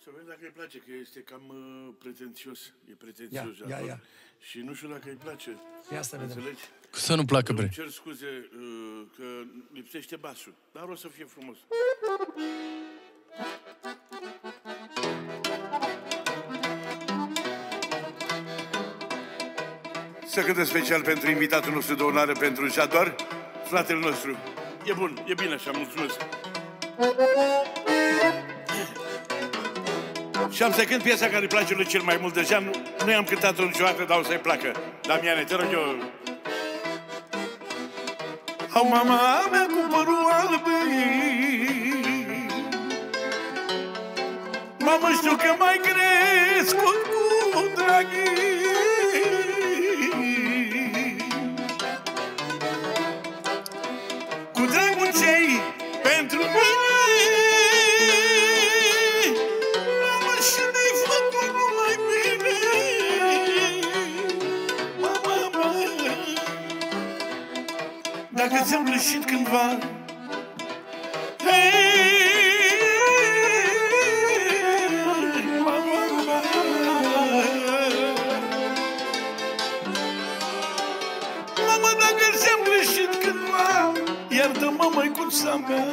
Să vedem dacă îi place, că este cam pretențios. E pretențios. Ia. Și nu știu dacă îi place. Ia să vedem. Înțelegi? Să nu placă, bre. Îmi cer scuze că lipsește basul, dar o să fie frumos. Să cântă special pentru invitatul nostru de onoare, pentru Jador, fratele nostru. E bun, e bine așa, mulțumesc. Și am să cânt piesa care îi place lui cel mai mult. Deja nu i-am cântat-o niciodată, dar o să-i placă. Damiane, te rog eu. Au mama mea cu părul alb, mamă, știu că mai crescut cu dragii. Cu dragul ce-i pentru mine, mamă, și ne-ai făcut numai bine. Mama, dacă ți-am greșit cândva, mama, dacă ți-am greșit cândva, iartă-mă, măicuța mea.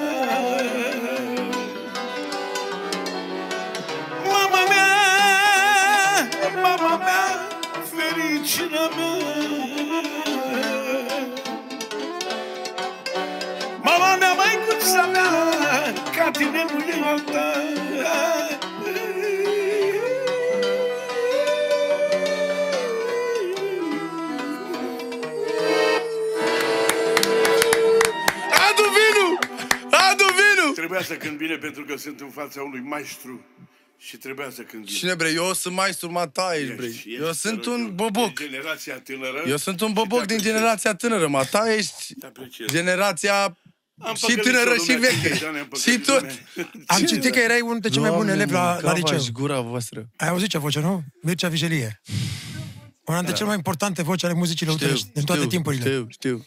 Mama mea, fericirea mea. Mama mea, măicuța mea, ca tine nu e alta. Trebuia să cânt bine pentru că sunt în fața unui maestru și trebuia să cânt bine. Cine, bre? Eu sunt maestru, mata ești, bre. Eu sunt un boboc. Generația tânără. Eu sunt un boboc din generația tânără, mata ești generația și tânără și veche. Și tot. Am citit că erai unul dintre cei mai buni elevi la liceu. Gura voastră. Ai auzit ce voce, nu? Mircea Vigelie. Una dintre cele mai importante voci ale muzicii lăutărești din toate timpurile. Știu.